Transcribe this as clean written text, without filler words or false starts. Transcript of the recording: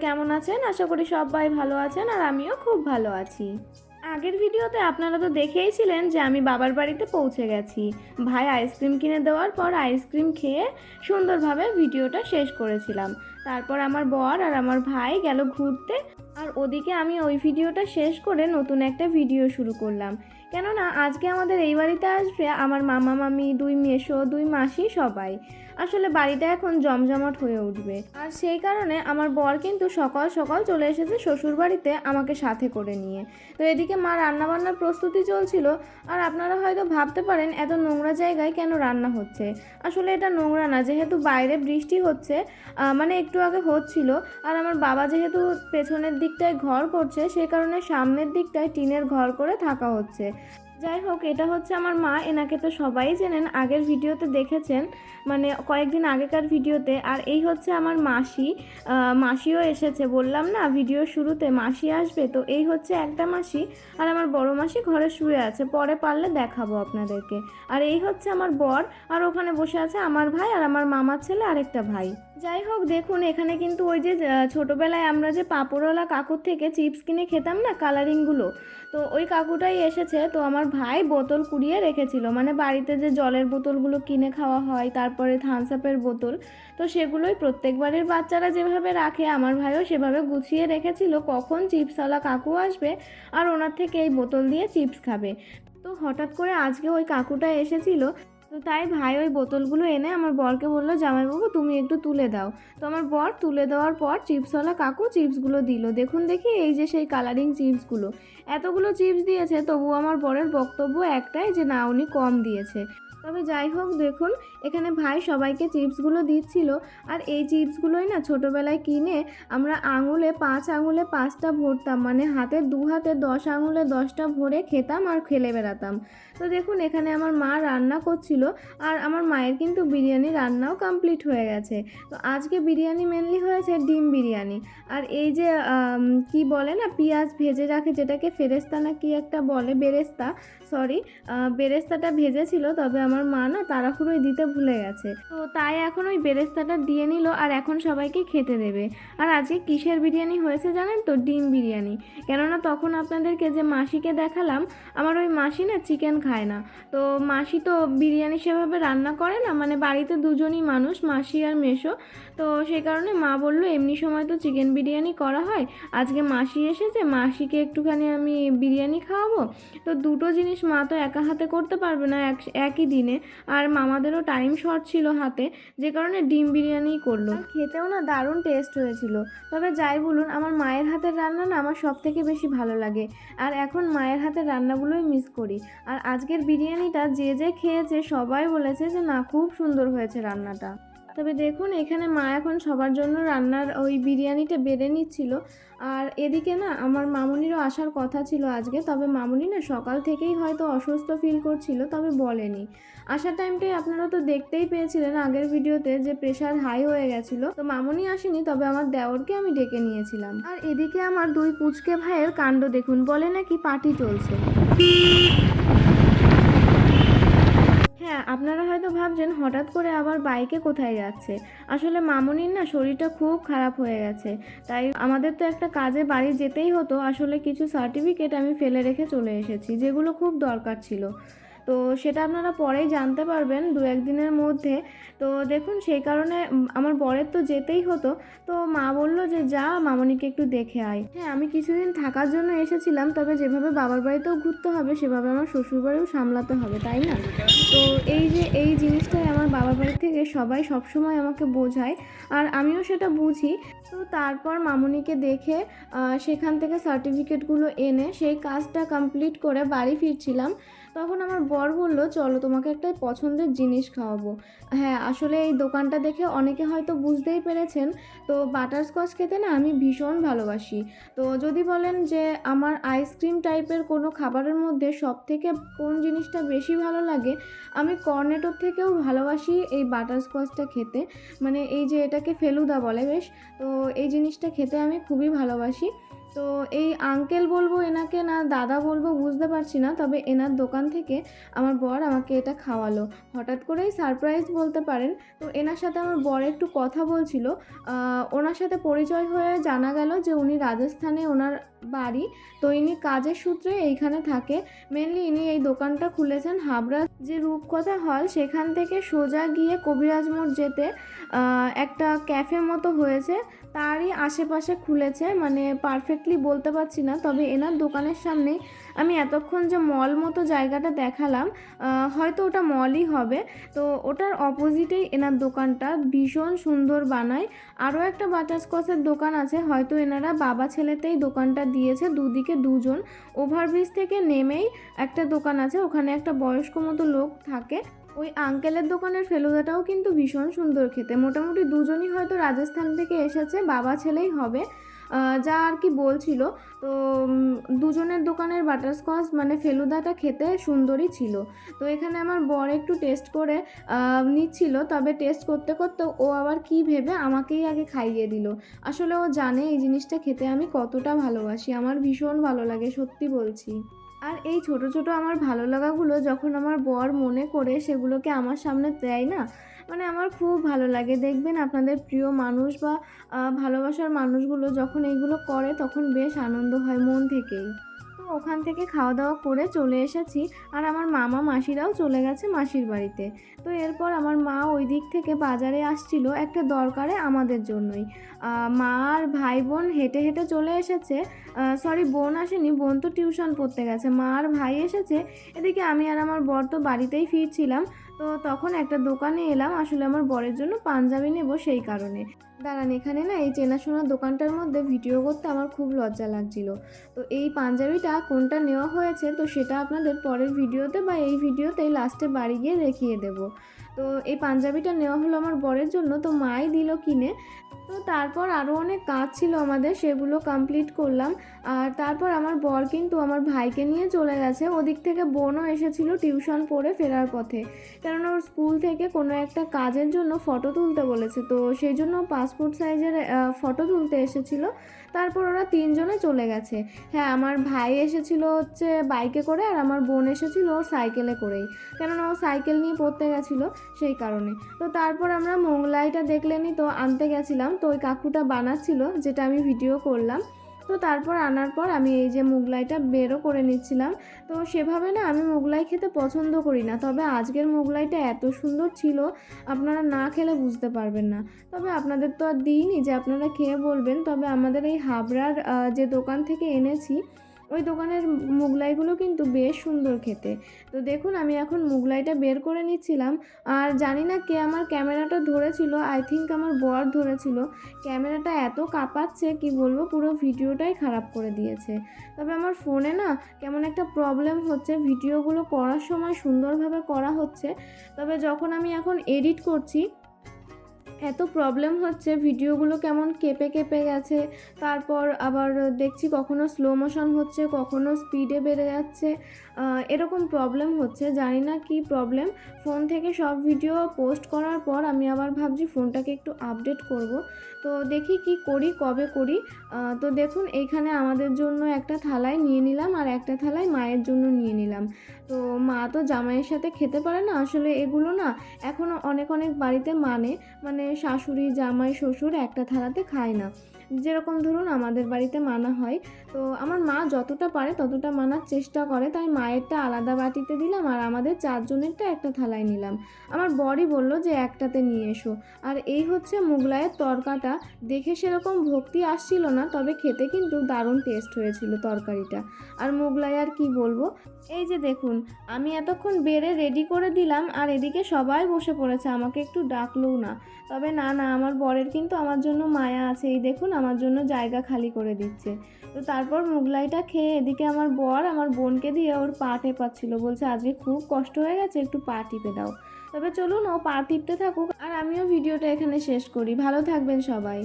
কেমন আছেন? আশা করি সবাই ভালো আছেন আর আমিও খুব ভালো আছি। আগের ভিডিওতে আপনারা তো দেখেইছিলেন যে আমি বাবার বাড়িতে পৌঁছে গেছি। ভাই আইসক্রিম কিনে দেওয়ার পর আইসক্রিম খেয়ে সুন্দরভাবে ভিডিওটা শেষ করেছিলাম। তারপর আমার বর আর আমার ভাই গেল ঘুরতে, আর ওদিকে আমি ওই ভিডিওটা শেষ করে নতুন একটা ভিডিও শুরু করলাম। কেননা আজকে আমাদের এই বাড়িতে আসবে আমার মামা মামি, দুই মেসো, দুই মাসি সবাই। আসলে বাড়িটা এখন জমজমাট হয়ে উঠবে, আর সেই কারণে আমার বর কিন্তু সকাল সকাল চলে এসেছে শ্বশুর বাড়িতে আমাকে সাথে করে নিয়ে। তো এদিকে মা রান্নাবান্নার প্রস্তুতি চলছিল। আর আপনারা হয়তো ভাবতে পারেন এত নোংরা জায়গায় কেন রান্না হচ্ছে। আসলে এটা নোংরা না, যেহেতু বাইরে বৃষ্টি হচ্ছে, মানে একটু আগে হচ্ছিল। আর আমার বাবা যেহেতু পেছনের দিকটায় ঘর করছে, সেই কারণে সামনের দিকটায় টিনের ঘর করে থাকা হচ্ছে। যাই হোক, এটা হচ্ছে আমার মা। এনাকে তো সবাই চেনেন, আগের ভিডিওতে দেখেছেন, মানে কয়েকদিন আগেকার ভিডিওতে। আর এই হচ্ছে আমার মাসি। মাসিও এসেছে, বললাম না ভিডিও শুরুতে মাসি আসবে, তো এই হচ্ছে একটা মাসি। আর আমার বড় মাসি ঘরে শুয়ে আছে, পরে পারলে দেখাবো আপনাদেরকে। আর এই হচ্ছে আমার বর, আর ওখানে বসে আছে আমার ভাই আর আমার মামার ছেলে আরেকটা ভাই। যাই হোক, দেখুন এখানে কিন্তু ওই যে ছোটোবেলায় আমরা যে পাঁপড়ওয়ালা কাকুর থেকে চিপস কিনে খেতাম না কালারিংগুলো, তো ওই কাকুটাই এসেছে। তো আমার ভাই বোতল কুড়িয়ে রেখেছিল, মানে বাড়িতে যে জলের বোতলগুলো কিনে খাওয়া হয়, তারপরে থামস আপের বোতল, তো সেগুলোই প্রত্যেক বাড়ির বাচ্চারা যেভাবে রাখে আমার ভাইও সেভাবে গুছিয়ে রেখেছিল কখন চিপসওয়ালা কাকু আসবে আর ওনার থেকে এই বোতল দিয়ে চিপস খাবে। তো হঠাৎ করে আজকে ওই কাকুটা এসেছিল, তো তাই ভাই ওই বোতলগুলো এনে আমার বরকে বললো, জামাইবাবু তুমি একটু তুলে দাও। তো আমার বর তুলে দেওয়ার পর চিপসওয়ালা কাকু চিপসগুলো দিল। দেখুন দেখি, এই যে সেই কালারিং চিপসগুলো, এতগুলো চিপস দিয়েছে, তবু আমার বরের বক্তব্য একটাই যে না, উনি কম দিয়েছে। তবে যাই হোক, দেখুন এখানে ভাই সবাইকে চিপসগুলো দিচ্ছিল। আর এই চিপসগুলোই না ছোটোবেলায় কিনে আমরা আঙুলে 5 আঙুলে 5টা ভরতাম, মানে হাতে 2 হাতে 10 আঙুলে 10টা ভরে খেতাম আর খেলে বেড়াতাম। তো দেখুন এখানে আমার মা রান্না করছিল, আর আমার মায়ের কিন্তু বিরিয়ানি রান্নাও কমপ্লিট হয়ে গেছে। তো আজকে বিরিয়ানি মেনলি হয়েছে ডিম বিরিয়ানি। আর এই যে কি বলে না, পেঁয়াজ ভেজে রাখে যেটাকে, ফেরেস্তা না কি একটা বলে, বেরেস্তা, সরি, বেরেস্তাটা ভেজেছিল, তবে আমার মা না তাড়াহুড়োই দিতে ভুলে গেছে। তো তাই এখন ওই বেরেস্তাটা দিয়ে নিল, আর এখন সবাইকে খেতে দেবে। আর আজকে কিসের বিরিয়ানি হয়েছে জানেন তো? ডিম বিরিয়ানি। কেননা তখন আপনাদেরকে যে মাসিকে দেখালাম, আমার ওই মাসি না চিকেন খায় না। তো মাসি তো বিরিয়ানি সেভাবে রান্না করে না, মানে বাড়িতে দুজনই মানুষ, মাসি আর মেসো। তো সেই কারণে মা বলল এমনি সময় তো চিকেন বিরিয়ানি করা হয়, আজকে মাসি এসেছে, মাসিকে একটুখানি আমি বিরিয়ানি খাওয়াবো। তো দুটো জিনিস মা তো একা হাতে করতে পারবে না একই দিনে, আর মামাদেরও টাইম শর্ট ছিল হাতে, যে কারণে ডিম বিরিয়ানি করলো। আর খেতেও না দারুণ টেস্ট হয়েছিল। তবে যাই বলুন, আমার মায়ের হাতের রান্না না আমার সব থেকে বেশি ভালো লাগে, আর এখন মায়ের হাতের রান্নাগুলোই মিস করি। আর আজকের বিরিয়ানিটা যে যে খেয়েছে সবাই বলেছে যে না, খুব সুন্দর হয়েছে রান্নাটা। তবে দেখুন এখানে মা এখন সবার জন্য রান্নার ওই বিরিয়ানিটা বেড়ে নিচ্ছিল। আর এদিকে না আমার মামুনিরও আসার কথা ছিল আজকে, তবে মামুনি না সকাল থেকেই হয়তো অসুস্থ ফিল করছিল, তবে বলেনি। আসার টাইমটাই আপনারা তো দেখতেই পেয়েছিলেন আগের ভিডিওতে যে প্রেশার হাই হয়ে গেছিলো। তো মামুনি আসেনি, তবে আমার দেওরকে আমি ডেকে নিয়েছিলাম। আর এদিকে আমার দুই পুচকে ভাইয়ের কাণ্ড দেখুন, বলে নাকি পার্টি চলছে। হ্যাঁ, আপনারা হয়তো ভাবছেন হঠাৎ করে আবার বাইকে কোথায় যাচ্ছে। আসলে মামুনির না শরীরটা খুব খারাপ হয়ে গেছে, তাই আমাদের তো একটা কাজে বাড়ি যেতেই হতো। আসলে কিছু সার্টিফিকেট আমি ফেলে রেখে চলে এসেছি, যেগুলো খুব দরকার ছিল। তো সেটা আপনারা পরেই জানতে পারবেন 2-1 দিনের মধ্যে। তো দেখুন সেই কারণে আমার বরের তো যেতেই হতো। তো মা বলল যে যা, মামনিকে একটু দেখে আয়। হ্যাঁ, আমি কিছুদিন থাকার জন্য এসেছিলাম, তবে যেভাবে বাবার বাড়িতেও ঘুরতে হবে সেভাবে আমার শ্বশুর বাড়িও সামলাতে হবে, তাই না? তো এই যে এই জিনিসটাই আমার বাবার বাড়ি থেকে সবাই সবসময় আমাকে বোঝায়, আর আমিও সেটা বুঝি। তো তারপর মামনিকে দেখে সেখান থেকে সার্টিফিকেটগুলো এনে সেই কাজটা কমপ্লিট করে বাড়ি ফিরছিলাম। তখন আমার বর বলল চলো তোমাকে একটা পছন্দের জিনিস খাওয়াবো। হ্যাঁ, আসলে এই দোকানটা দেখে অনেকে হয়তো বুঝতেই পেরেছেন। তো বাটারস্কচ খেতে না আমি ভীষণ ভালোবাসি। তো যদি বলেন যে আমার আইসক্রিম টাইপের কোনো খাবারের মধ্যে সবথেকে কোন জিনিসটা বেশি ভালো লাগে, আমি কর্নেটোর থেকেও ভালোবাসি এই বাটারস্কচটা খেতে। মানে এই যে এটাকে ফেলুদা বলে বেশ, তো এই জিনিসটা খেতে আমি খুবই ভালোবাসি। তো এই আঙ্কেল বলবো এনাকে না দাদা বলবো বুঝতে পারছি না, তবে এনার দোকান থেকে আমার বর আমাকে এটা খাওয়ালো। হঠাৎ করেই সারপ্রাইজ বলতে পারেন। তো এনার সাথে আমার বর একটু কথা বলছিল। ওনার সাথে পরিচয় হয়ে জানা গেল যে উনি রাজস্থানে ওনার বাড়ি। তো ইনি কাজের সূত্রে এইখানে থাকে। মেনলি ইনি এই দোকানটা খুলেছেন হাবড়া যে রূপকথা হল সেখান থেকে সোজা গিয়ে কবিরাজ মোড় যেতে একটা ক্যাফে মতো হয়েছে, তারই আশেপাশে খুলেছে। মানে পারফেক্টলি বলতে পারছি না, তবে এনার দোকানের সামনেই আমি এতক্ষণ যে মল মতো জায়গাটা দেখালাম, হয়তো ওটা মলই হবে। তো ওটার অপোজিটেই এনার দোকানটা ভীষণ সুন্দর বানায়। আরও একটা বাটারস্কচের দোকান আছে, হয়তো এনারা বাবা ছেলেতেই দোকানটা দিয়েছে। দুদিকে দুজন। ওভারব্রিজ থেকে নেমেই একটা দোকান আছে, ওখানে একটা বয়স্ক মতো লোক থাকে। ওই আঙ্কেলের দোকানের ফেলুদাটাও কিন্তু ভীষণ সুন্দর খেতে। মোটামুটি দুজনই হয়তো রাজস্থান থেকে এসেছে, বাবা ছেলেই হবে যা আর কি বলছিল। তো দুজনের দোকানের বাটারস্কচ মানে ফেলুদাটা খেতে সুন্দরই ছিল। তো এখানে আমার বর একটু টেস্ট করে নিচ্ছিল, তবে টেস্ট করতে করতে ও আবার কি ভেবে আমাকেই আগে খাইয়ে দিল। আসলে ও জানে এই জিনিসটা খেতে আমি কতটা ভালোবাসি, আমার ভীষণ ভালো লাগে, সত্যি বলছি। আর এই ছোট ছোট আমার ভালো লাগাগুলো যখন আমার বর মনে করে সেগুলোকে আমার সামনে দেয় না, মানে আমার খুব ভালো লাগে। দেখবেন আপনাদের প্রিয় মানুষ বা ভালোবাসার মানুষগুলো যখন এইগুলো করে তখন বেশ আনন্দ হয় মন থেকেই। তো ওখান থেকে খাওয়া দাওয়া করে চলে এসেছি, আর আমার মামা মাসিরাও চলে গেছে মাসির বাড়িতে। তো এরপর আমার মা ওই দিক থেকে বাজারে আসছিল একটা দরকারে আমাদের জন্যই। মা আর ভাই বোন হেঁটে হেঁটে চলে এসেছে। সরি, বোন আসেনি, বোন তো টিউশন পড়তে গেছে। মা আর ভাই এসেছে। এদিকে আমি আর আমার বর তো বাড়িতেই ফিরছিলাম। তো তখন একটা দোকানে এলাম, আসলে আমার বরের জন্য পাঞ্জাবি নেব সেই কারণে। দাঁড়ান, এখানে না এই চেনাশোনা দোকানটার মধ্যে ভিডিও করতে আমার খুব লজ্জা লাগছিল। তো এই পাঞ্জাবিটা কোনটা নেওয়া হয়েছে তো সেটা আপনাদের পরের ভিডিওতে বা এই ভিডিওতেই লাস্টে বাড়ি গিয়ে দেখিয়ে দেব। তো এই পাঞ্জাবিটা নেওয়া হলো আমার বরের জন্য, তো মাই দিল কিনে। তো তারপর আরও অনেক কাজ ছিল আমাদের, সেগুলো কমপ্লিট করলাম। আর তারপর আমার বর কিন্তু আমার ভাইকে নিয়ে চলে গেছে। ওদিক থেকে বোনও এসেছিল টিউশন পড়ে ফেরার পথে, কেননা ওর স্কুল থেকে কোনো একটা কাজের জন্য ফটো তুলতে বলেছে। তো সেই জন্য পাসপোর্ট সাইজের ফটো তুলতে এসেছিল। তারপর ওরা তিনজনে চলে গেছে। হ্যাঁ, আমার ভাই এসেছিল হচ্ছে বাইকে করে, আর আমার বোন এসেছিল ওর সাইকেলে করেই, কেননা ও সাইকেল নিয়ে পড়তে গেছিলো সেই কারণে। তো তারপর আমরা মোগলাইটা দেখলেনি তো আনতে গেছিলাম। তো ওই কাকুটা বানাচ্ছিল, যেটা আমি ভিডিও করলাম। তো তারপর আনার পর আমি এই যে মোগলাইটা বেরও করে নিচ্ছিলাম। তো সেভাবে না আমি মোগলাই খেতে পছন্দ করি না, তবে আজকের মোগলাইটা এত সুন্দর ছিল আপনারা না খেলে বুঝতে পারবেন না। তবে আপনাদের তো আর দিইনি যে আপনারা খেয়ে বলবেন। তবে আমাদের এই হাবড়ার যে দোকান থেকে এনেছি ওই দোকানের মোগলাইগুলো কিন্তু বেশ সুন্দর খেতে। তো দেখুন আমি এখন মোগলাইটা বের করে নিচ্ছিলাম। আর জানি না কে আমার ক্যামেরাটা ধরেছিল, আই থিঙ্ক আমার বর ধরেছিল। ক্যামেরাটা এত কাঁপাচ্ছে কি বলবো, পুরো ভিডিওটাই খারাপ করে দিয়েছে। তবে আমার ফোনে না কেমন একটা প্রবলেম হচ্ছে, ভিডিওগুলো করার সময় সুন্দরভাবে করা হচ্ছে, তবে যখন আমি এখন এডিট করছি এত প্রবলেম হচ্ছে, ভিডিওগুলো কেমন কেঁপে কেঁপে গেছে। তারপর আবার দেখছি কখনো স্লো মোশন হচ্ছে, কখনো স্পিডে বেড়ে যাচ্ছে, এরকম প্রবলেম হচ্ছে। জানি না কি প্রবলেম। ফোন থেকে সব ভিডিও পোস্ট করার পর আমি আবার ভাবছি ফোনটাকে একটু আপডেট করব। তো দেখি কি করি, কবে করি। তো দেখুন এইখানে আমাদের জন্য একটা থালায় নিয়ে নিলাম, আর একটা থালায় মায়ের জন্য নিয়ে নিলাম। তো মা তো জামাইয়ের সাথে খেতে পারে না, আসলে এগুলো না এখনও অনেক অনেক বাড়িতে মানে শাশুড়ি জামাই শ্বশুর একটা থালাতে খায় না, যেরকম ধরুন আমাদের বাড়িতে মানা হয়। তো আমার মা যতটা পারে ততটা মানার চেষ্টা করে, তাই মায়েরটা আলাদা বাটিতে দিলাম আর আমাদের চারজনেরটা একটা থালায় নিলাম। আমার বরই বলল যে একটাতে নিয়ে এসো। আর এই হচ্ছে মোগলাইয়ের তরকাটা। দেখে সেরকম ভক্তি আসছিল না, তবে খেতে কিন্তু দারুণ টেস্ট হয়েছিল তরকারিটা। আর মোগলাই আর কি বলবো। এই যে দেখুন আমি এতক্ষণ বেড়ে রেডি করে দিলাম, আর এদিকে সবাই বসে পড়েছে, আমাকে একটু ডাকলোও না। তবে না আমার বরের কিন্তু আমার জন্য মায়া আছে, এই দেখুন আমার জন্য জায়গা খালি করে দিচ্ছে। তো তারপর মোগলাইটা খেয়ে এদিকে আমার বর আমার বোনকে দিয়ে ওর পা টেপাচ্ছিল, বলছে আজকে খুব কষ্ট হয়ে গেছে, একটু পা টিপে দাও। তবে চলুন ও পা টিপতে থাকুক, আর আমিও ভিডিওটা এখানে শেষ করি। ভালো থাকবেন সবাই।